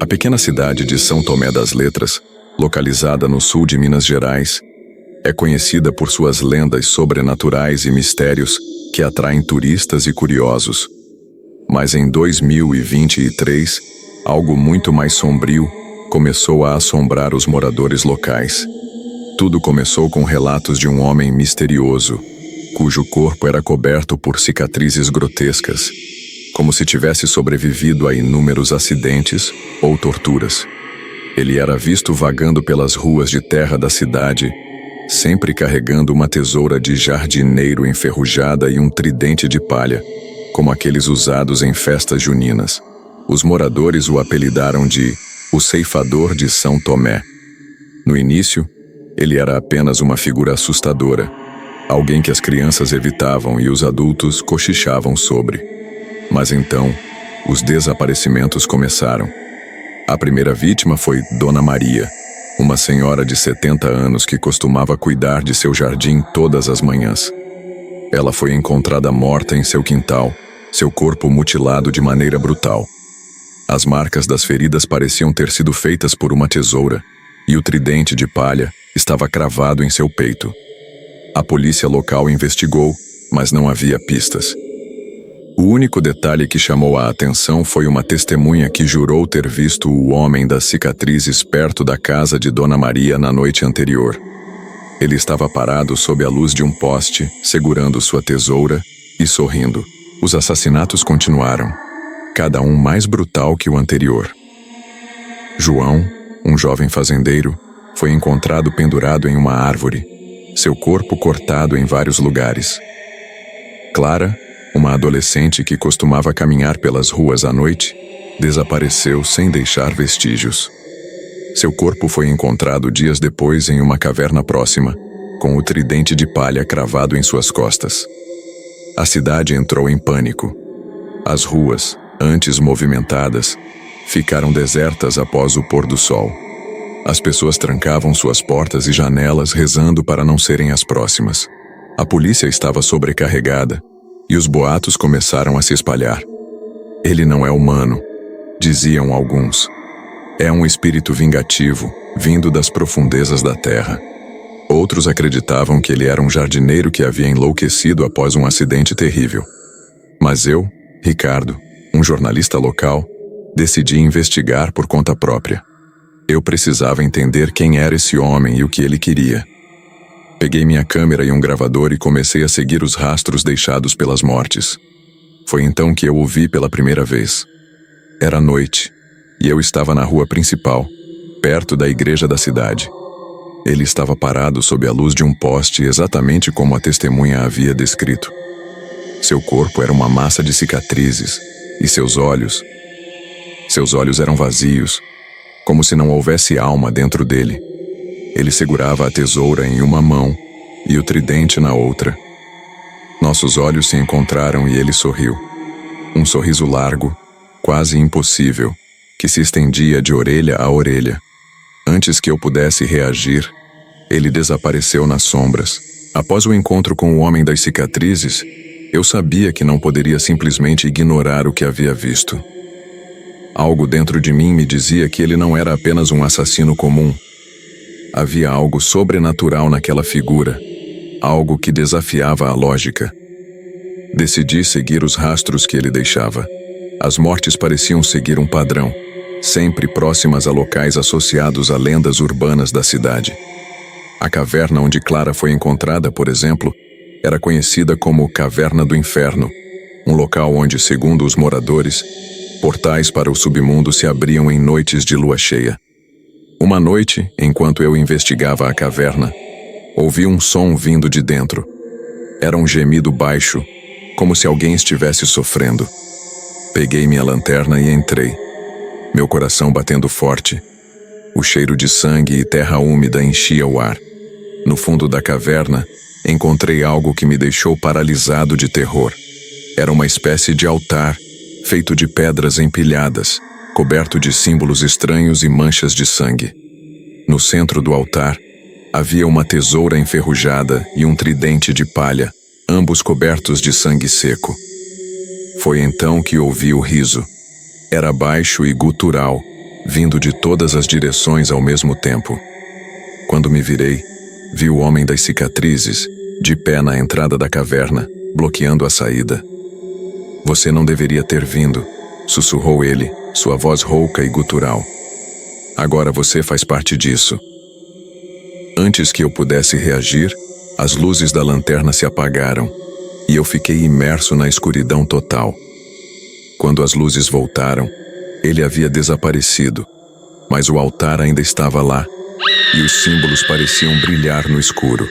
pequena cidade de São Tomé das Letras, localizada no sul de Minas Gerais, é conhecida por suas lendas sobrenaturais e mistérios que atraem turistas e curiosos. Mas em 2023, algo muito mais sombrio começou a assombrar os moradores locais. Tudo começou com relatos de um homem misterioso, cujo corpo era coberto por cicatrizes grotescas, como se tivesse sobrevivido a inúmeros acidentes ou torturas. Ele era visto vagando pelas ruas de terra da cidade, sempre carregando uma tesoura de jardineiro enferrujada e um tridente de palha, como aqueles usados em festas juninas. Os moradores o apelidaram de o Ceifador de São Tomé. No início, ele era apenas uma figura assustadora, alguém que as crianças evitavam e os adultos cochichavam sobre. Mas então, os desaparecimentos começaram. A primeira vítima foi Dona Maria, uma senhora de 70 anos que costumava cuidar de seu jardim todas as manhãs. Ela foi encontrada morta em seu quintal, seu corpo mutilado de maneira brutal. As marcas das feridas pareciam ter sido feitas por uma tesoura, e o tridente de palha estava cravado em seu peito. A polícia local investigou, mas não havia pistas. O único detalhe que chamou a atenção foi uma testemunha que jurou ter visto o homem das cicatrizes perto da casa de Dona Maria na noite anterior. Ele estava parado sob a luz de um poste, segurando sua tesoura e sorrindo. Os assassinatos continuaram, cada um mais brutal que o anterior. João, um jovem fazendeiro, foi encontrado pendurado em uma árvore, seu corpo cortado em vários lugares. Clara, uma adolescente que costumava caminhar pelas ruas à noite, desapareceu sem deixar vestígios. Seu corpo foi encontrado dias depois em uma caverna próxima, com o tridente de palha cravado em suas costas. A cidade entrou em pânico. As ruas, antes movimentadas, ficaram desertas após o pôr do sol. As pessoas trancavam suas portas e janelas rezando para não serem as próximas. A polícia estava sobrecarregada, e os boatos começaram a se espalhar. Ele não é humano, diziam alguns. É um espírito vingativo, vindo das profundezas da terra. Outros acreditavam que ele era um jardineiro que havia enlouquecido após um acidente terrível. Mas eu, Ricardo, um jornalista local, decidi investigar por conta própria. Eu precisava entender quem era esse homem e o que ele queria. Peguei minha câmera e um gravador e comecei a seguir os rastros deixados pelas mortes. Foi então que eu o vi pela primeira vez. Era noite, e eu estava na rua principal, perto da igreja da cidade. Ele estava parado sob a luz de um poste exatamente como a testemunha havia descrito. Seu corpo era uma massa de cicatrizes, e seus olhos eram vazios, como se não houvesse alma dentro dele. Ele segurava a tesoura em uma mão e o tridente na outra. Nossos olhos se encontraram e ele sorriu. Um sorriso largo, quase impossível, que se estendia de orelha a orelha. Antes que eu pudesse reagir, ele desapareceu nas sombras. Após o encontro com o homem das cicatrizes, eu sabia que não poderia simplesmente ignorar o que havia visto. Algo dentro de mim me dizia que ele não era apenas um assassino comum. Havia algo sobrenatural naquela figura, algo que desafiava a lógica. Decidi seguir os rastros que ele deixava. As mortes pareciam seguir um padrão, sempre próximas a locais associados a lendas urbanas da cidade. A caverna onde Clara foi encontrada, por exemplo, era conhecida como Caverna do Inferno, um local onde, segundo os moradores, portais para o submundo se abriam em noites de lua cheia. Uma noite, enquanto eu investigava a caverna, ouvi um som vindo de dentro. Era um gemido baixo, como se alguém estivesse sofrendo. Peguei minha lanterna e entrei, meu coração batendo forte. O cheiro de sangue e terra úmida enchia o ar. No fundo da caverna, encontrei algo que me deixou paralisado de terror. Era uma espécie de altar, feito de pedras empilhadas, coberto de símbolos estranhos e manchas de sangue. No centro do altar, havia uma tesoura enferrujada e um tridente de palha, ambos cobertos de sangue seco. Foi então que ouvi o riso. Era baixo e gutural, vindo de todas as direções ao mesmo tempo. Quando me virei, vi o homem das cicatrizes, de pé na entrada da caverna, bloqueando a saída. Você não deveria ter vindo, sussurrou ele, sua voz rouca e gutural. Agora você faz parte disso. Antes que eu pudesse reagir, as luzes da lanterna se apagaram, e eu fiquei imerso na escuridão total. Quando as luzes voltaram, ele havia desaparecido, mas o altar ainda estava lá, e os símbolos pareciam brilhar no escuro.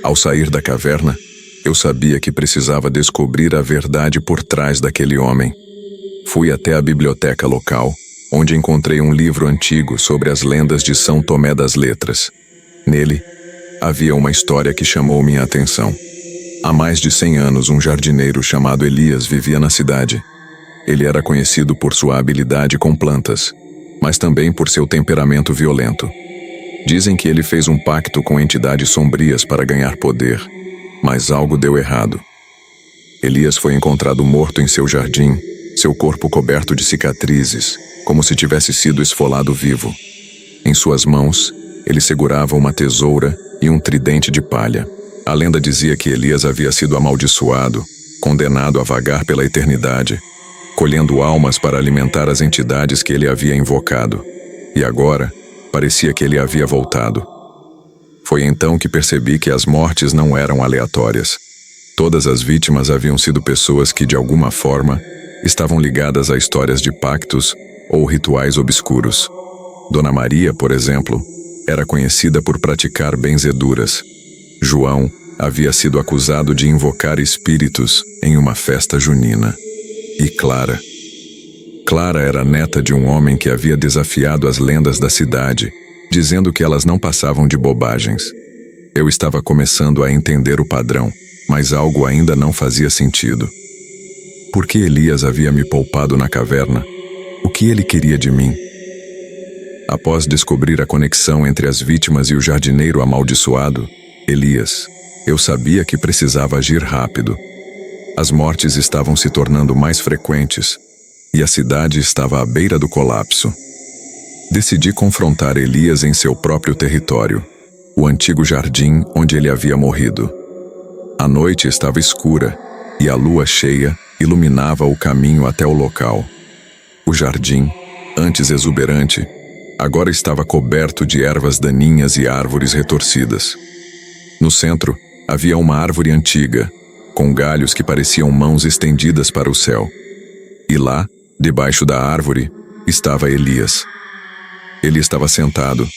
Ao sair da caverna, eu sabia que precisava descobrir a verdade por trás daquele homem. Fui até a biblioteca local, onde encontrei um livro antigo sobre as lendas de São Tomé das Letras. Nele, havia uma história que chamou minha atenção. Há mais de 100 anos, um jardineiro chamado Elias vivia na cidade. Ele era conhecido por sua habilidade com plantas, mas também por seu temperamento violento. Dizem que ele fez um pacto com entidades sombrias para ganhar poder, mas algo deu errado. Elias foi encontrado morto em seu jardim, seu corpo coberto de cicatrizes, como se tivesse sido esfolado vivo. Em suas mãos, ele segurava uma tesoura e um tridente de palha. A lenda dizia que Elias havia sido amaldiçoado, condenado a vagar pela eternidade, colhendo almas para alimentar as entidades que ele havia invocado. E agora, parecia que ele havia voltado. Foi então que percebi que as mortes não eram aleatórias. Todas as vítimas haviam sido pessoas que, de alguma forma, estavam ligadas a histórias de pactos ou rituais obscuros. Dona Maria, por exemplo, era conhecida por praticar benzeduras. João havia sido acusado de invocar espíritos em uma festa junina. E Clara era neta de um homem que havia desafiado as lendas da cidade, dizendo que elas não passavam de bobagens. Eu estava começando a entender o padrão, mas algo ainda não fazia sentido. Por que Elias havia me poupado na caverna? O que ele queria de mim? Após descobrir a conexão entre as vítimas e o jardineiro amaldiçoado, Elias, eu sabia que precisava agir rápido. As mortes estavam se tornando mais frequentes, e a cidade estava à beira do colapso. Decidi confrontar Elias em seu próprio território, o antigo jardim onde ele havia morrido. A noite estava escura, e a lua cheia iluminava o caminho até o local. O jardim, antes exuberante, agora estava coberto de ervas daninhas e árvores retorcidas. No centro, havia uma árvore antiga, com galhos que pareciam mãos estendidas para o céu. E lá, debaixo da árvore, estava Elias. Ele estava sentado,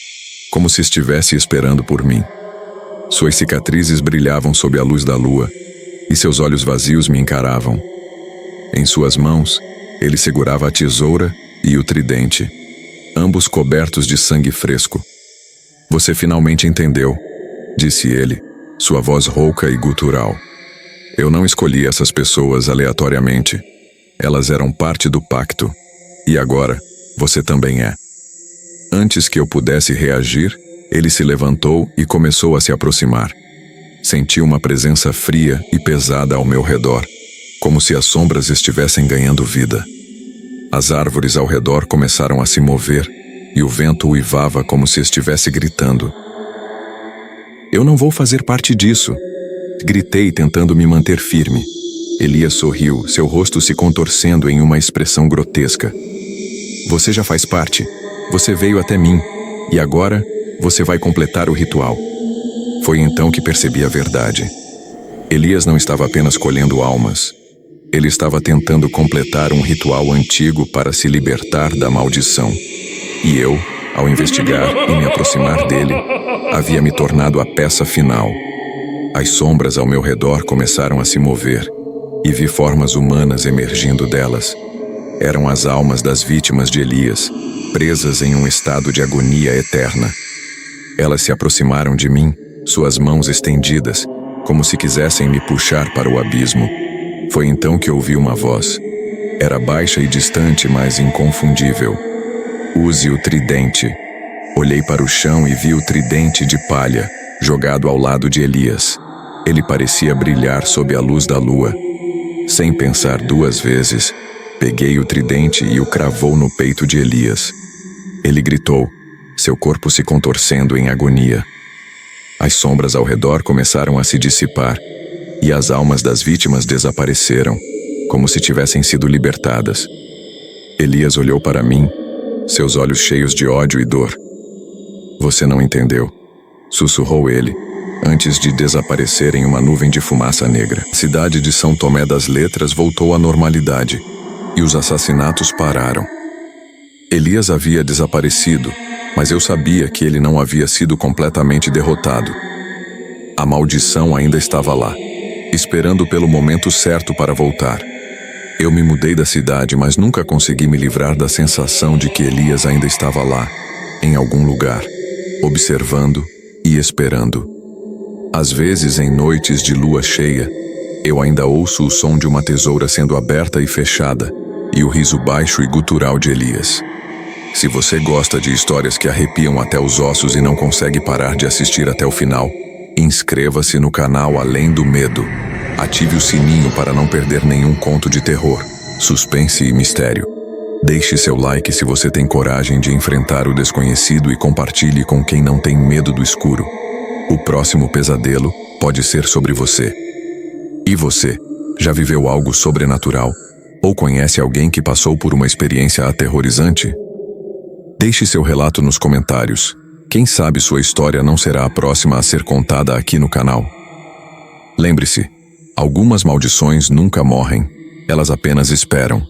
como se estivesse esperando por mim. Suas cicatrizes brilhavam sob a luz da lua, e seus olhos vazios me encaravam. Em suas mãos, ele segurava a tesoura e o tridente, ambos cobertos de sangue fresco. Você finalmente entendeu, disse ele, sua voz rouca e gutural. Eu não escolhi essas pessoas aleatoriamente. Elas eram parte do pacto. E agora, você também é. Antes que eu pudesse reagir, ele se levantou e começou a se aproximar. Senti uma presença fria e pesada ao meu redor, como se as sombras estivessem ganhando vida. As árvores ao redor começaram a se mover, e o vento uivava como se estivesse gritando. Eu não vou fazer parte disso, gritei tentando me manter firme. Elias sorriu, seu rosto se contorcendo em uma expressão grotesca. Você já faz parte. Você veio até mim, e agora você vai completar o ritual. Foi então que percebi a verdade. Elias não estava apenas colhendo almas. Ele estava tentando completar um ritual antigo para se libertar da maldição. E eu, ao investigar e me aproximar dele, havia me tornado a peça final. As sombras ao meu redor começaram a se mover, e vi formas humanas emergindo delas. Eram as almas das vítimas de Elias, presas em um estado de agonia eterna. Elas se aproximaram de mim, suas mãos estendidas, como se quisessem me puxar para o abismo. Foi então que ouvi uma voz. Era baixa e distante, mas inconfundível. Use o tridente. Olhei para o chão e vi o tridente de palha, jogado ao lado de Elias. Ele parecia brilhar sob a luz da lua. Sem pensar duas vezes, peguei o tridente e o cravou no peito de Elias. Ele gritou, seu corpo se contorcendo em agonia. As sombras ao redor começaram a se dissipar, e as almas das vítimas desapareceram, como se tivessem sido libertadas. Elias olhou para mim, seus olhos cheios de ódio e dor. Você não entendeu, sussurrou ele, antes de desaparecer em uma nuvem de fumaça negra. A cidade de São Tomé das Letras voltou à normalidade, e os assassinatos pararam. Elias havia desaparecido, mas eu sabia que ele não havia sido completamente derrotado. A maldição ainda estava lá, esperando pelo momento certo para voltar. Eu me mudei da cidade, mas nunca consegui me livrar da sensação de que Elias ainda estava lá, em algum lugar, observando e esperando. Às vezes, em noites de lua cheia, eu ainda ouço o som de uma tesoura sendo aberta e fechada, e o riso baixo e gutural de Elias. Se você gosta de histórias que arrepiam até os ossos e não consegue parar de assistir até o final, inscreva-se no canal Além do Medo. Ative o sininho para não perder nenhum conto de terror, suspense e mistério. Deixe seu like se você tem coragem de enfrentar o desconhecido e compartilhe com quem não tem medo do escuro. O próximo pesadelo pode ser sobre você. E você, já viveu algo sobrenatural? Ou conhece alguém que passou por uma experiência aterrorizante? Deixe seu relato nos comentários. Quem sabe sua história não será a próxima a ser contada aqui no canal. Lembre-se, algumas maldições nunca morrem, elas apenas esperam.